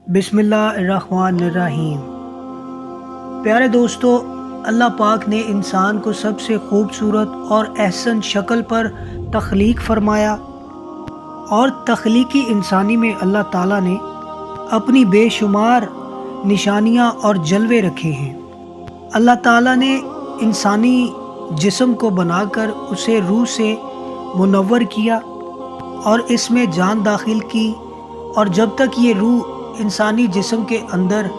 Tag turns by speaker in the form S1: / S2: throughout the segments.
S1: बिस्मिल्लाहिर्रहमानिर्रहीम। प्यारे दोस्तों, अल्लाह पाक ने इंसान को सबसे खूबसूरत और अहसन शक्ल पर तख्लीक फरमाया और तख्लीकी इंसानी में अल्लाह ताला ने अपनी बेशुमार निशानियाँ और जलवे रखे हैं। अल्लाह ताला ने इंसानी जिस्म को बनाकर उसे रूह से मुनव्वर किया और इसमें जान दाखिल की, और जब तक ये रूह इंसानी जिस्म के अंदर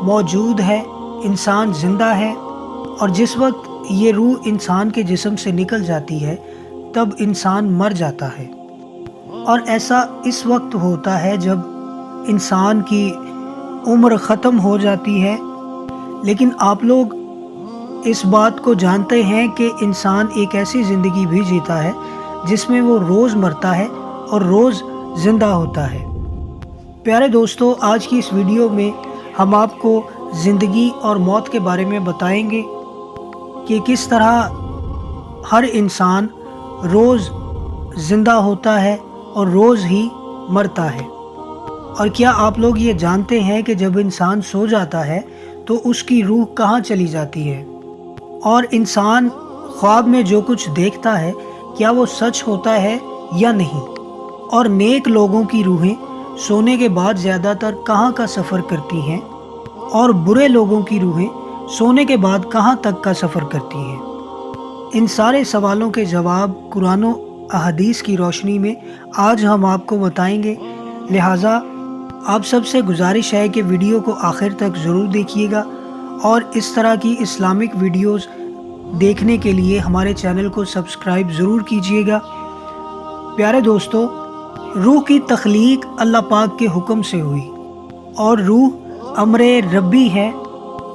S1: मौजूद है इंसान ज़िंदा है, और जिस वक्त ये रूह इंसान के जिस्म से निकल जाती है तब इंसान मर जाता है। और ऐसा इस वक्त होता है जब इंसान की उम्र ख़त्म हो जाती है। लेकिन आप लोग इस बात को जानते हैं कि इंसान एक ऐसी ज़िंदगी भी जीता है जिसमें वो रोज़ मरता है और रोज़ ज़िंदा होता है। प्यारे दोस्तों, आज की इस वीडियो में हम आपको ज़िंदगी और मौत के बारे में बताएंगे कि किस तरह हर इंसान रोज़ ज़िंदा होता है और रोज़ ही मरता है। और क्या आप लोग ये जानते हैं कि जब इंसान सो जाता है तो उसकी रूह कहाँ चली जाती है, और इंसान ख्वाब में जो कुछ देखता है क्या वो सच होता है या नहीं, और नेक लोगों की रूहें सोने के बाद ज़्यादातर कहाँ का सफ़र करती हैं और बुरे लोगों की रूहें सोने के बाद कहाँ तक का सफ़र करती हैं। इन सारे सवालों के जवाब कुरान और अहदीस की रोशनी में आज हम आपको बताएंगे। लिहाजा आप सबसे गुजारिश है कि वीडियो को आखिर तक ज़रूर देखिएगा, और इस तरह की इस्लामिक वीडियोस देखने के लिए हमारे चैनल को सब्सक्राइब ज़रूर कीजिएगा। प्यारे दोस्तों, रूह की तख्लीक अल्लाह पाक के हुक्म से हुई, और रूह अमरे रब्बी है।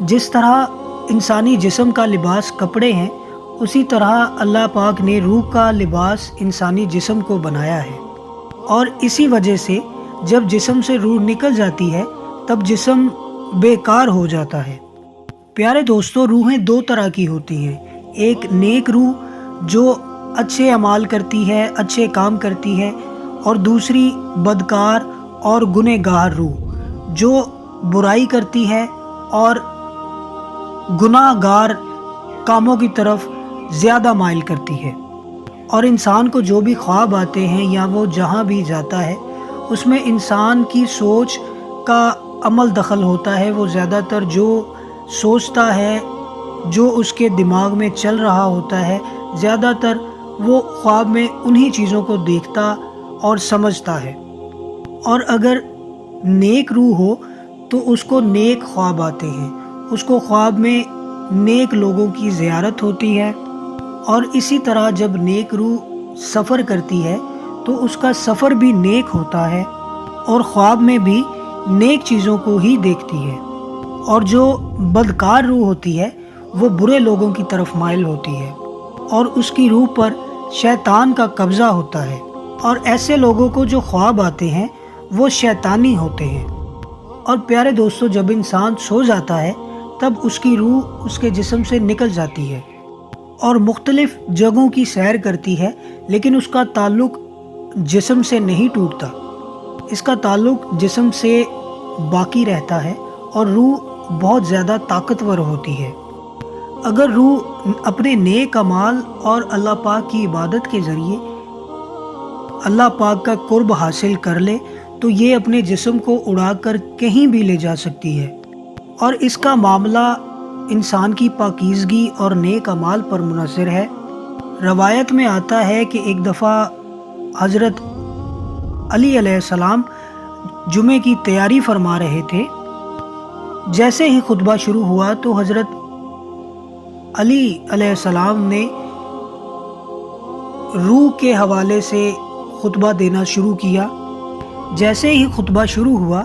S1: जिस तरह इंसानी जिस्म का लिबास कपड़े हैं, उसी तरह अल्लाह पाक ने रूह का लिबास इंसानी जिस्म को बनाया है। और इसी वजह से जब जिस्म से रूह निकल जाती है तब जिस्म बेकार हो जाता है। प्यारे दोस्तों, रूहें दो तरह की होती हैं। एक नेक रूह जो अच्छे अमाल करती है, अच्छे काम करती है, और दूसरी बदकार और गुनहगार रूह जो बुराई करती है और गुनाहगार कामों की तरफ ज़्यादा माइल करती है। और इंसान को जो भी ख्वाब आते हैं या वो जहाँ भी जाता है उसमें इंसान की सोच का अमल दखल होता है। वो ज़्यादातर जो सोचता है, जो उसके दिमाग में चल रहा होता है, ज़्यादातर वो ख्वाब में उन्हीं चीज़ों को देखता और समझता है। और अगर नेक रूह हो तो उसको नेक ख्वाब आते हैं, उसको ख्वाब में नेक लोगों की ज़ियारत होती है। और इसी तरह जब नेक रूह सफ़र करती है तो उसका सफ़र भी नेक होता है और ख्वाब में भी नेक चीज़ों को ही देखती है। और जो बदकार रूह होती है वो बुरे लोगों की तरफ माइल होती है और उसकी रूह पर शैतान का कब्ज़ा होता है। और ऐसे लोगों को जो ख्वाब आते हैं वो शैतानी होते हैं। और प्यारे दोस्तों, जब इंसान सो जाता है तब उसकी रूह उसके जिस्म से निकल जाती है और मुख्तलिफ जगहों की सैर करती है, लेकिन उसका ताल्लुक़ जिस्म से नहीं टूटता। इसका ताल्लुक़ जिस्म से बाकी रहता है और रूह बहुत ज़्यादा ताकतवर होती है। अगर रूह अपने नेक अमाल और अल्लाह पाक की इबादत के ज़रिए अल्लाह पाक का कुर्ब हासिल कर ले तो ये अपने जिस्म को उड़ाकर कहीं भी ले जा सकती है। और इसका मामला इंसान की पाकीज़गी और नेक अमाल पर मुनहसर है। रवायत में आता है कि एक दफ़ा हज़रत अली अलैहिस्सलाम जुमे की तैयारी फरमा रहे थे। जैसे ही खुतबा शुरू हुआ तो हज़रत अली अलैहिस्सलाम ने रूह के हवाले से खुतबा देना शुरू किया। जैसे ही खुतबा शुरू हुआ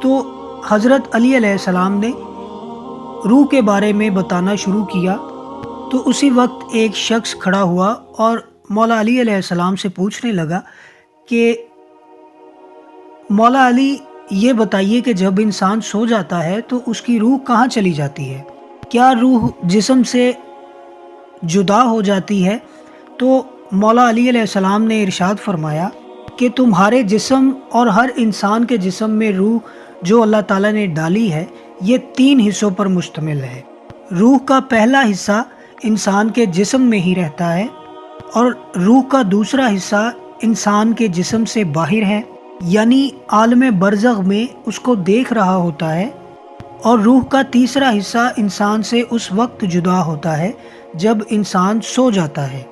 S1: तो हज़रत अली अलैहिस्सलाम ने रूह के बारे में बताना शुरू किया। तो उसी वक्त एक शख्स खड़ा हुआ और मौला अली अलैहिस्सलाम से पूछने लगा कि मौला अली, ये बताइए कि जब इंसान सो जाता है तो उसकी रूह कहाँ चली जाती है? क्या रूह जिस्म से जुदा हो जाती है? तो मौला अली अलैहिस्सलाम ने इरशाद फरमाया कि तुम्हारे जिस्म और हर इंसान के जिस्म में रूह جو اللہ تعالیٰ نے ڈالی ہے یہ 3 حصوں پر مشتمل ہے۔ روح کا پہلا حصہ انسان کے جسم میں ہی رہتا ہے اور روح کا دوسرا حصہ انسان کے جسم سے باہر ہے، یعنی عالم برزخ میں اس کو دیکھ رہا ہوتا ہے، اور روح کا تیسرا حصہ انسان سے اس وقت جدا ہوتا ہے جب انسان سو جاتا ہے۔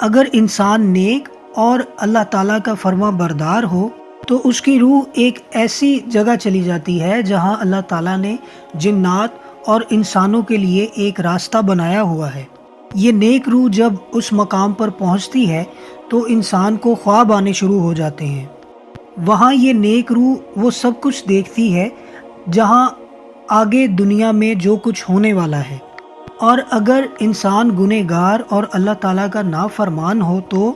S1: اگر انسان نیک اور اللہ تعالیٰ کا فرما بردار ہو تو اس کی روح ایک ایسی جگہ چلی جاتی ہے جہاں اللہ تعالیٰ نے جنات اور انسانوں کے لیے ایک راستہ بنایا ہوا ہے۔ یہ نیک روح جب اس مقام پر پہنچتی ہے تو انسان کو خواب آنے شروع ہو جاتے ہیں۔ وہاں یہ نیک روح وہ سب کچھ دیکھتی ہے جہاں آگے دنیا میں جو کچھ ہونے والا ہے، اور اگر انسان گنہگار اور اللہ تعالیٰ کا نافرمان ہو تو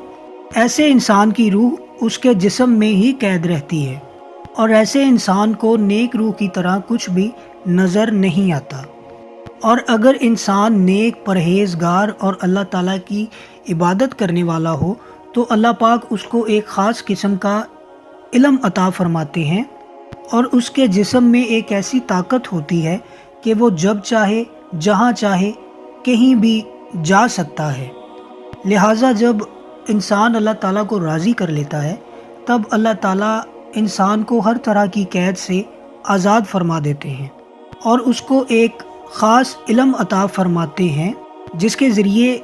S1: ایسے انسان کی روح اس کے جسم میں ہی قید رہتی ہے، اور ایسے انسان کو نیک روح کی طرح کچھ بھی نظر نہیں آتا۔ اور اگر انسان نیک، پرہیزگار اور اللہ تعالیٰ کی عبادت کرنے والا ہو تو اللہ پاک اس کو ایک خاص قسم کا علم عطا فرماتے ہیں، اور اس کے جسم میں ایک ایسی طاقت ہوتی ہے کہ وہ جب چاہے، جہاں چاہے، کہیں بھی جا سکتا ہے۔ لہٰذا جب انسان اللہ تعالیٰ کو راضی کر لیتا ہے تب اللہ تعالیٰ انسان کو ہر طرح کی قید سے آزاد فرما دیتے ہیں، اور اس کو ایک خاص علم عطا فرماتے ہیں جس کے ذریعے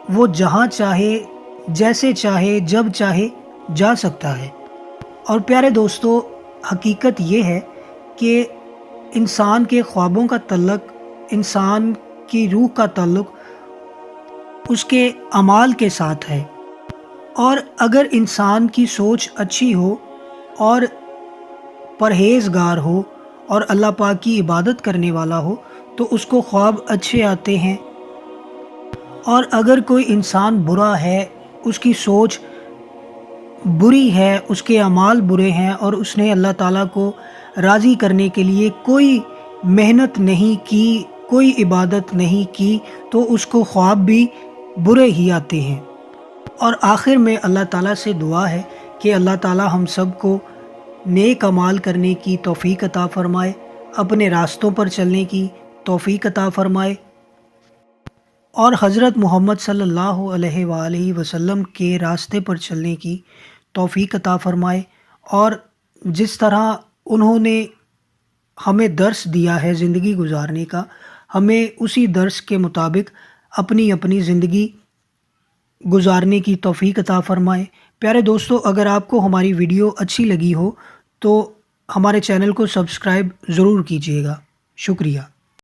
S1: وہ جہاں چاہے، جیسے چاہے، جب چاہے جا سکتا ہے۔ اور پیارے دوستو، حقیقت یہ ہے کہ انسان کے خوابوں کا تعلق، انسان کی روح کا تعلق اس کے اعمال کے ساتھ ہے، اور اگر انسان کی سوچ اچھی ہو اور پرہیزگار ہو اور اللہ پاک کی عبادت کرنے والا ہو تو اس کو خواب اچھے آتے ہیں، اور اگر کوئی انسان برا ہے، اس کی سوچ بری ہے، اس کے اعمال برے ہیں اور اس نے اللہ تعالیٰ کو راضی کرنے کے لیے کوئی محنت نہیں کی، کوئی عبادت نہیں کی، تو اس کو خواب بھی برے ہی آتے ہیں۔ اور آخر میں اللہ تعالیٰ سے دعا ہے کہ اللہ تعالیٰ ہم سب کو نیک اعمال کرنے کی توفیق عطا فرمائے، اپنے راستوں پر چلنے کی توفیق عطا فرمائے، اور حضرت محمد صلی اللہ علیہ وآلہ وسلم کے راستے پر چلنے کی توفیق عطا فرمائے، اور جس طرح انہوں نے ہمیں درس دیا ہے زندگی گزارنے کا، ہمیں اسی درس کے مطابق اپنی زندگی گزارنے کی توفیق عطا فرمائے۔ پیارے دوستو، اگر آپ کو ہماری ویڈیو اچھی لگی ہو تو ہمارے چینل کو سبسکرائب ضرور کیجیے گا۔ شکریہ۔